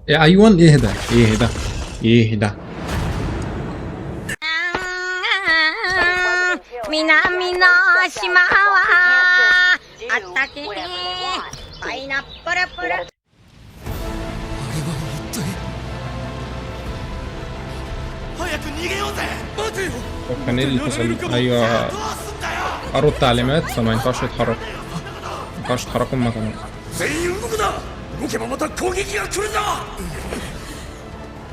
ايوه اهدى اهدى اهدى. 南の島はあったけパイナップルプル。 كان ايه اللي حصل؟ ايوه قروا التعليمات فما ينفعش يتحركوا، ما ينفعش يتحركوا من مكانهم. 全員動くな。動けばまた攻撃が来るぞ。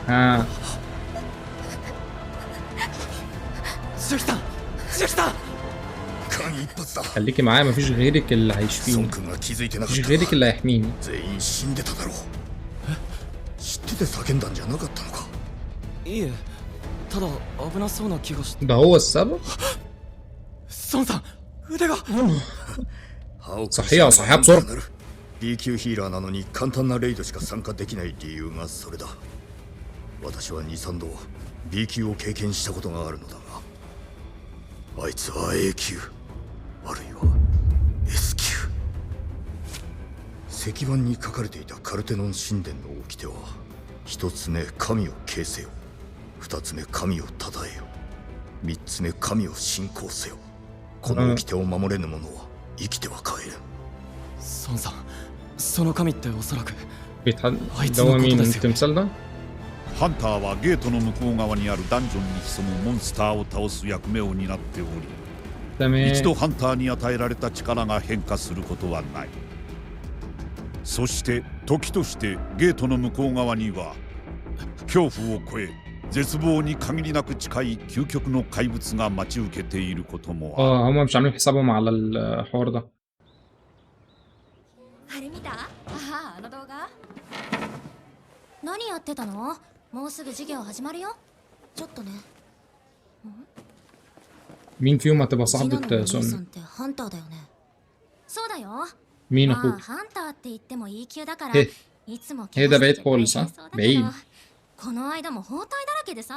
ها 千秋さん、千秋さん。間一髪だ。 خليكي معايا، مفيش غيرك اللي 孫 هيشفيني، 君が気づいてなかっ مفيش た。 غيرك اللي هيحميني. 全員死んでただろう。知ってて叫んだんじゃなかったのか。いえ、ただ危なそうな気がして。 ده هو السبب؟ 孫さん、腕が。 صحيح صحيح بسرعة. B 級ヒーラーなのに簡単なレイドしか参加できない理由がそれだ。私は 2,3 度 B 級を経験したことがあるのだが、あいつは A 級あるいは S 級。石板に書かれていたカルテノン神殿の掟は、一つ目神を敬せよ、二つ目神を称えよ、三つ目神を信仰せよ。この掟を守れぬ者は生きては帰れん。孫さん、その神っておそらく ده هو مين التمثال ده؟ ハンターはゲートの向こう側にあるダンジョンに潜むモンスターを倒す役目を担っており、 تمام. 一度ハンターに与えられた力が変化することはない。そして時としてゲートの向こう側には恐怖を超え絶望に限りなく近い究極の怪物が待ち受けていることもある。 هم مش عاملين حسابهم على الحوار ده. あれ見た？ああ、あの動画？何やってたの？もうすぐ授業始まるよ。ちょっとね。 مين فيهم هتبقى 次の صاحبة お兄さんっ سون؟ てハンターだよね。そうだよ。 مين まあ اخوك؟ ハンターって言ってもいい級だから、 へいつも هي ده بعيد 怪 خالص 我 ها؟ してそうだけど بعيد. この間も包帯だらけでさ。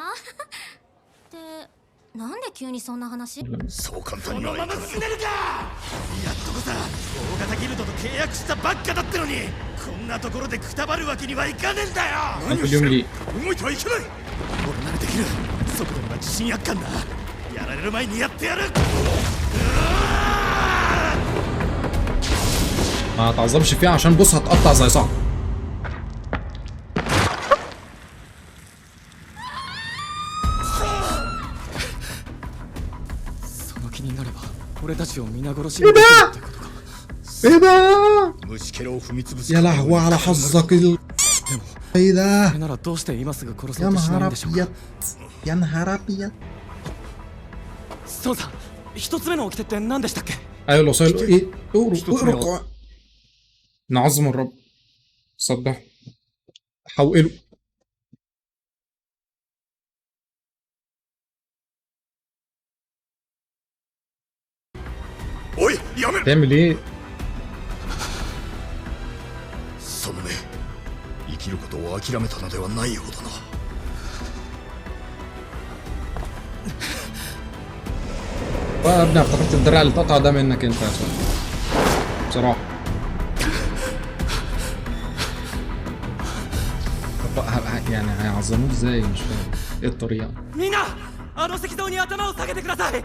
で、なんで急にそんな話？そう簡単にはいかない。やっとこさ大型ギルドと契約したばっかだってのに、こんなところでくたばるわけにはいかねえんだよ。 كل يوم لي 動いてはいけない。俺ならできる。速度には自信あっかんな。やられる前にやってやる。 ما تعظمش فيها عشان بص هتقطع زي صعب. その気になれば俺たちを皆殺しにできるってことか。 ايه ده؟ 虫けらを踏みつぶす。 يا لهوي على حظك ايه そ ده؟ れならどうして今すぐ殺そ يا うとしない نهار んでしょうか。 ابيض يا نهار ابيض. 孫さん、一つ目の掟って何でしたっけ？ ايوه الوصايا ايه؟ اقرا نعظم الرب صدق حوله. おいやめろ。 تعمل ايه؟ その目、生きることを諦めたのではないようだな。 يا ابني افتكرت الدراع اللي اتقطع ده منك انت يا صاحبي بصراحة. طب يعني هيعظموه ازاي؟ مش فاهم ايه الطريقة. みんな、あの石像に頭を下げてください。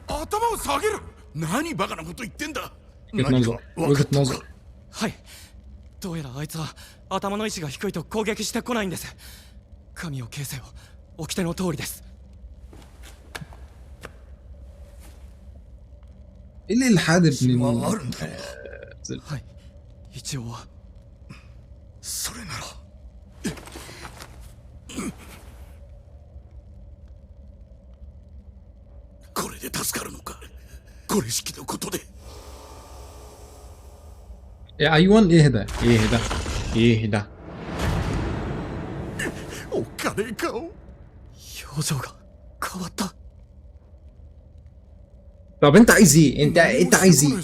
頭を下げる。何バカなこと言ってんだ。 وجهة نظر وجهة نظر. はい。どうやらあいつは頭の位置が低いと攻撃してこないんです。神を敬せよ。掟の通りです。 ايه اللي الحاد ابن はあるんだろうな。はい。一応は。 それなら。これで助かるのか。これ式のことで。 ايوه اهدى اهدى اهدى. おっかねえ顔。表情が変わった。 طب انت عايز ايه؟ انت عايز ايه؟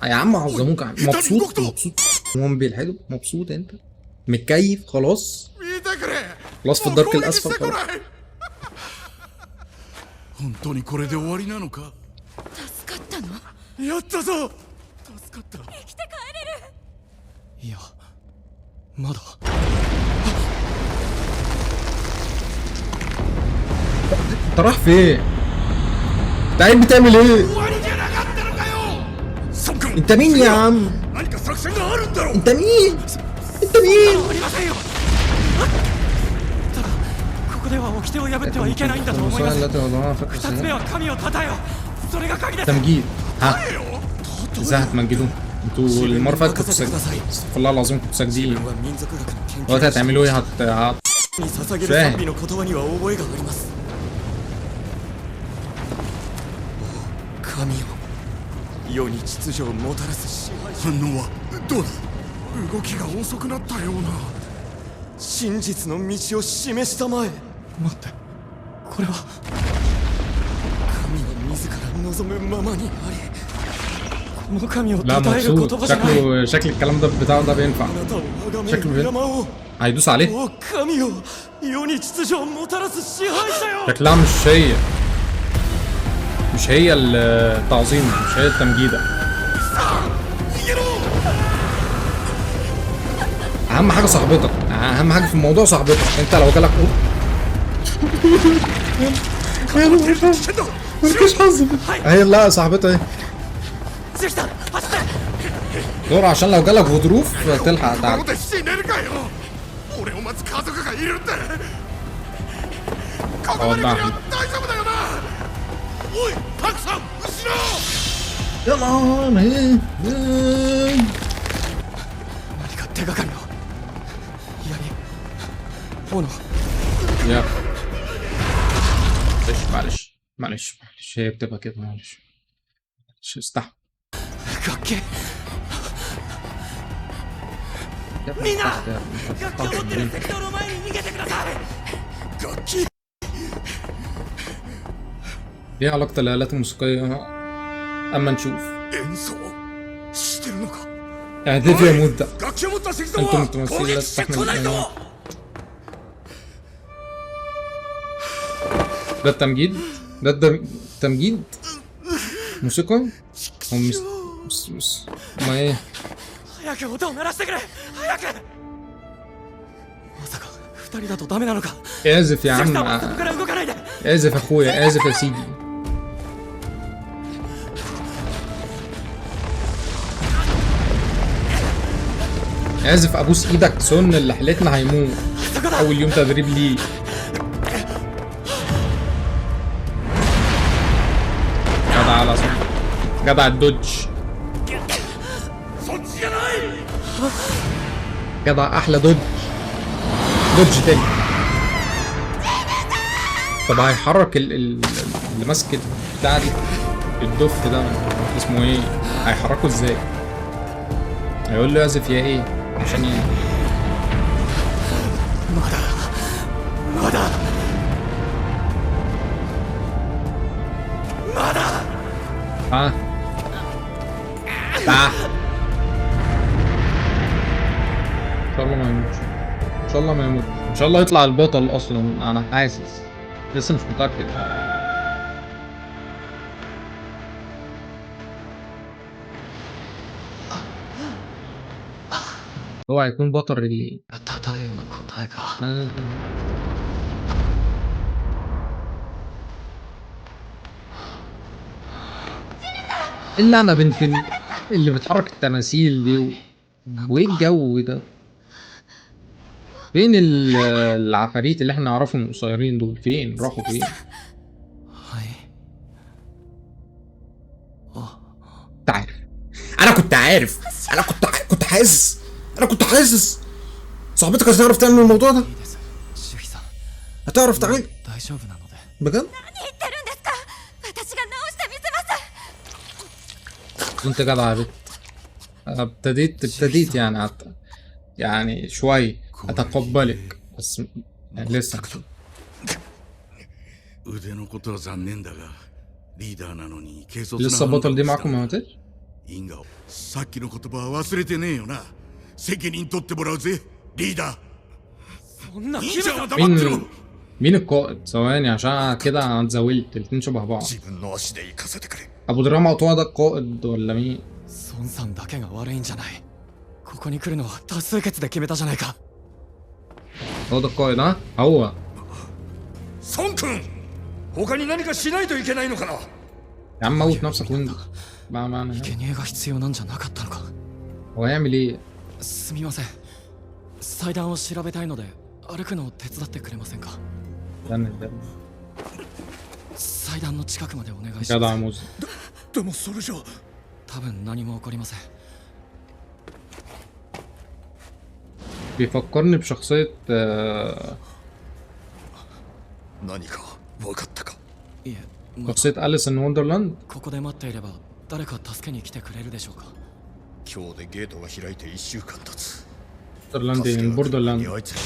يا عم عظموك. مبسوط مبسوط هم بيلحقوا. مبسوط انت؟ متكيف خلاص؟ 見てくれ。 خلاص في الدرك الاسفل خلاص. 本当にこれで終わりなのか。助かったの？やったぞ。助かった。いや、まだ انت رايح فين؟ انت قاعد بتعمل ايه؟ 終わりじゃなかったのかよ。ソン君 انت مين يا عم؟ 何か作戦があるんだろう。 انت مين؟ انت مين؟ ありませんよ。ただここでは掟を破ってはいけないんだと思います。 2つ目は神を称えよ。それが鍵です。 تمجيد ها ازاي هتمجدوه؟ انتوا المره اللي فاتت كنتوا ساجدين استغفر الله العظيم كنتوا ساجدين は民族学の研究 دلوقتي هتعملوا ايه؟ に捧げる賛美の言葉には覚えがあります。神よ、世に秩序をもたらす支配者。反応はどうだ。動きが遅くなったような。真実の道を示したまえ。待って、これは神は自ら望むままにあり、この神を لا 称える言 مبسوط 葉じゃない。 شكل الكلام ده بتاعه ده بينفع あなたを崇め شكله る بين... 山を。 هيدوس عليه お神よ、世に秩序をもたらす支配者よ。 شكلها مش هي التعظيم مش هي التمجيدة اهم حاجة صاحبتك اهم حاجة في الموضوع صاحبتك انت لو جالك مفيش حظ هي لا صاحبتها ايه ゼルさん、走って。 دور عشان لو جالك غضروف تلحق こ تعالى こで死ねるかよ。俺を待つ家族がいるって。ここまで来れば大丈夫だよな。おいタクさん、後ろ。 يلا 何か手がかりを。槍、炎。 يا معلش هي بتبقى كده معلش استحمل 楽器。みんな、楽器を持ってる石灯の前に逃げてください。楽器。 ايه علاقة الآلات الموسيقية اما نشوف 演奏してるのか。 اهدافي يا مدة 楽器を持った石像 انتم は متمثلين 攻 لا 撃してこない تستحمل ぞ。 ده التمجيد ده تمجيد موسيقى هو ما ايه 早く音を鳴らしてくれ。早く。まさか2人だとダメなのか。 اعزف يا ゼル عم さんはそこから動かないで。 اعزف اخويا اعزف يا سيدي اعزف ابوس ايدك سن اللي حلتنا هيموت そこだ。 اول يوم تدريب ليه جدع على صح جدع الدوج そっちじゃない。 جدع احلى دوج تاني طب هيحرك اللي ماسك بتاع دي الدف ده اسمه ايه هيحركه ازاي هيقول له اعزف يا ايه عشان ايه まだ。 ها تعال ان شاء الله ما يموتش ان شاء الله ما يموتش ان شاء الله يطلع البطل اصلا انا حاسس لسه مش متاكد هو هيكون بطل اللي ただいま答えか。 الا انا بنت اللي بتحرك التماثيل دي وايه الجو ده فين العفاريت اللي احنا نعرفهم القصيرين دول فين راحوا فين はい。 كنت عارف انا كنت عارف انا كنت حاسس صاحبتك هتعرف تعمل الموضوع ده いいです。シュヒさん、 هتعرف تعمل 大丈夫なので。 بجد 何言ってるんですか。私が直してみせます。 انت جدع يا بت ابتديت يعني شوي اتقبلك بس يعني لسه 腕のことは残念だが、リーダーなのに軽率な لسه البطل دي معاكم ما ماتش 因果をさっきの言葉は忘れてねえよな。責任取ってもらうぜ、リーダー。 そんな 兄ちゃんは黙ってろ。 مين القائد ثواني عشان كده انا اتزاولت الاتنين شبه بعض 自分の足で行かせてくれ。 ابو دراما قطوع ده القائد ولا مين 孫さんだけが悪いんじゃない。ここに来るのは多数決で決めたじゃないか。 هو ده القائد ها هو. 孫君、他に何かしないといけないのかな。 يا عم موت نفسك وانت ما 生贄が必要なんじゃなかったのか。 هو هيعمل ايه؟ すみません。祭壇を調べたいので歩くのを手伝ってくれませんか。 استنى 祭壇の近くまでお願いし جدع ます。 موز. でもそれじゃ多分何も起こりません。 بيفكرني بشخصية 何か分かったか。いえ、ま شخصية أليس إن وندرلاند. ここで待っていれば誰か助けに来てくれるでしょうか。今日でゲートが開いて1週間経つ。 وندرلاند إن بوردرلاند. あいつら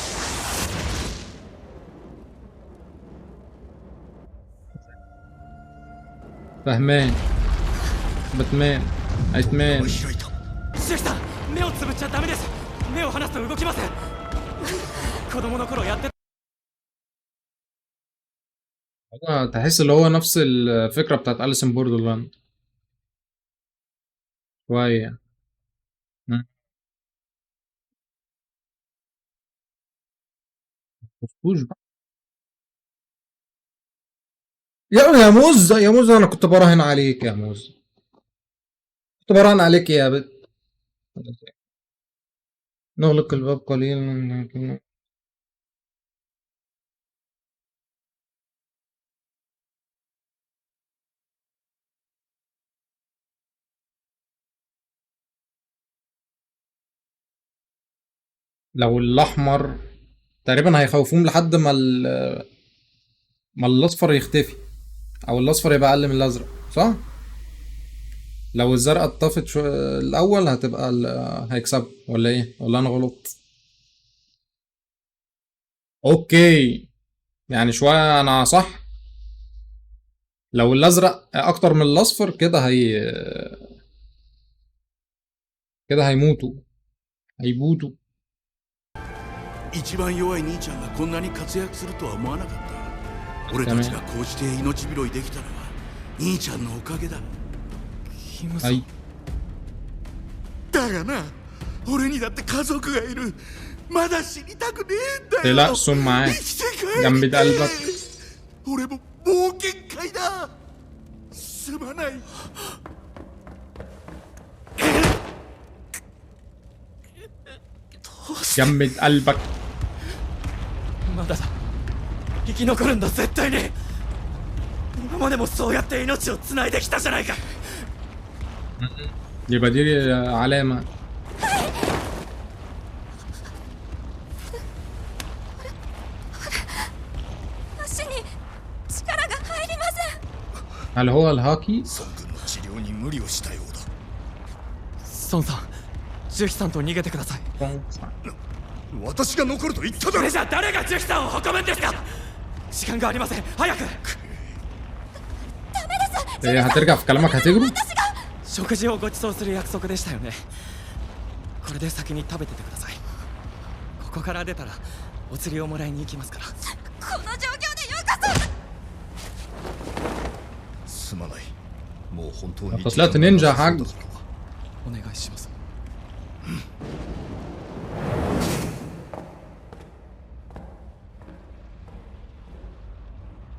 فهمان باتمان أيتمان. 開いた。シュキさん、目をつぶっちゃダメです。目を離すと動きません。子供の頃やって تحس اللي هو نفس الفكرة بتاعت أليس إن بوردرلاند شوية. مشفتوش بقى. يا موز يا موز، أنا كنت براهن عليك يا موز، كنت براهن عليك يا بت. نغلق الباب قليلا. لو الأحمر تقريبا هيخوفوهم لحد ما الأصفر يختفي، أو الأصفر يبقى أقل من الأزرق، صح؟ لو الزرقاء اتطفت الأول هتبقى هيكسبوا ولا إيه؟ ولا أنا غلط؟ أوكي، يعني شوية أنا صح. لو الأزرق أكتر من الأصفر كده هيموتوا، هيبوتوا. 一番弱い兄ちゃんがこんなに活躍するとは思わなかった。俺たちがこうして命拾いできたのは兄ちゃんのおかげだ。キムさん、はい。だがな、俺にだって家族がいる。まだ死にたくねえんだよ。 تقلقش معاك 生きて帰って جنب قلبك. 俺ももう限界だ。すまない。 جنب قلبك. まだだ。生き残るんだ絶対に。今までもそうやって命をつないできたじゃないか。 يبقى دي علامة. 足に力が入りません。 هل هو الهاكي؟ 孫君の治療に無理をしたようだ。孫さん、ジュキさんと逃げてください。私が残ると言っただろ。それじゃ誰がジュキさんを運ぶんですか。時間がありません。早く。 إيه هترجع في كلامك هتجروا؟ 食事をご馳走する約束でしたよね。これで先に食べててください。ここから出たらお釣りをもらいに行きますから。この状況でよかすまない。もう本当に طلعت نينجا يا حاج. お願いします。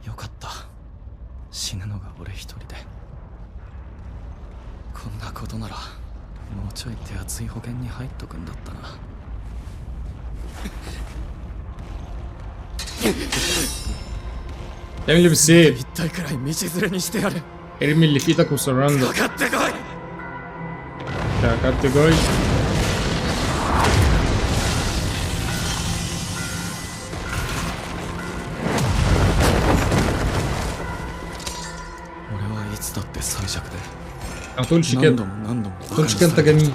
よかった。死ぬのが俺一人で。こんなことならもうちょい手厚い保険に入っとくんだったな。تعمل اللي بالسيف. 一体くらい道連れにしてやる。 ارمي اللي في ايدك وسراندر. かかってこい。 شاكرت جوي. 俺はいつだって最弱で ما تقولش 何 كده. 度も何度も ما تقولش كده انت جميل.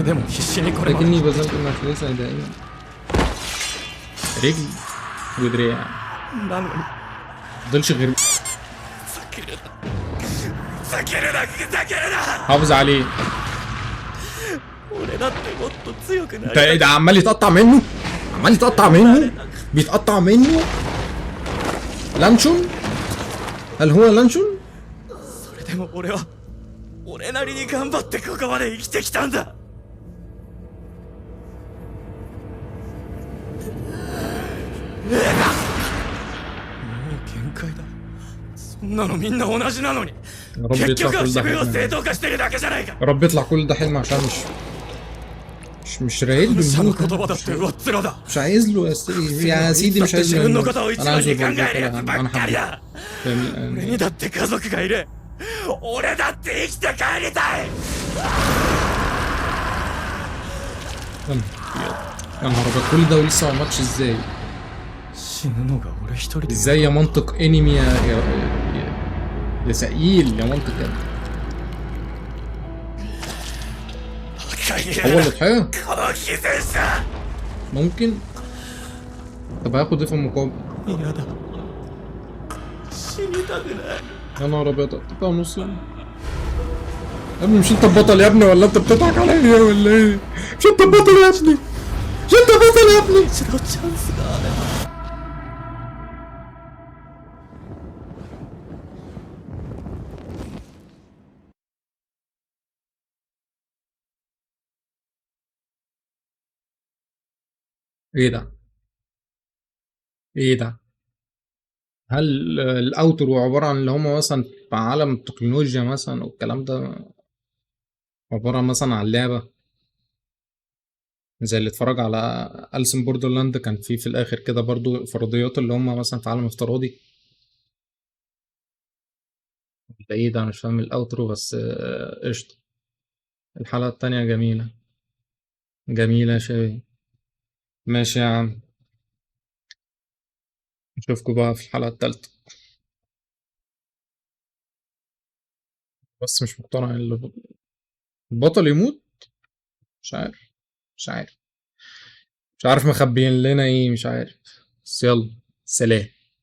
でも必死にこれまで لكني بذلت المفلسة دائما. رجل ودراع. なのに مفضلش غير ふざけるなふざけるな。 حافظ عليه. 俺だってもっと強くな انت ايه ده عمال يتقطع منه؟ عمال يتقطع منه؟ بيتقطع منه؟ لانشون؟ هل هو لانشون؟ それでも俺は俺なりに頑張ってここまで生きてきたんだ。限界だ。そんなのみんな同じなのに。 يا رب 結 يطلع 局は كل ده 自分を حلم. 正当化してるだけじゃないか。 يا رب يطلع كل ده حلم عشان مش رايد 武者の له 言葉だって上っ面だ。 مش عايز له يا سيدي مش عايز 自分の له ことを一 انا 番 عايزه に考 برضه えるやつ كده ば انا っかり حبيت だ。 فاهم 俺にだって家族がいる。俺だって生きて帰りたい。 يا نهار ابيض كل ده ولسه ما ماتش ازاي 死ぬのが俺一人で。 ازاي يا منطق انمي يا سئيل يا منطق يا ابني. هو اللي ضحيه この犠牲者。 ممكن طب هياخد ايه في المقابل 嫌だ。死にたくない。 يا نهار ابيض تبقى نص يا ابني مش انت البطل يا ابني ولا انت بتضحك عليا ولا ايه مش انت البطل يا ابني مش انت البطل يا ابني 一度チャンスがあれば。 ايه ده ايه ده هل الاوترو عبارة عن اللي هما مثلا في عالم التكنولوجيا مثلا والكلام ده عبارة مثلا عن لعبة زي اللي اتفرج على أليسن بوردرلاند كان في الآخر كده برضو فرضيات اللي هما مثلا في عالم افتراضي ده ايه ده أنا مش فاهم الأوترو بس قشطة الحلقة التانية جميلة جميلة يا شباب ماشي يا عم نشوفكوا بقى في الحلقة التالتة بس مش مقتنع إن البطل يموت مش عارف مش عارف مش عارف مخبيين لنا ايه مش عارف بس يلا سلام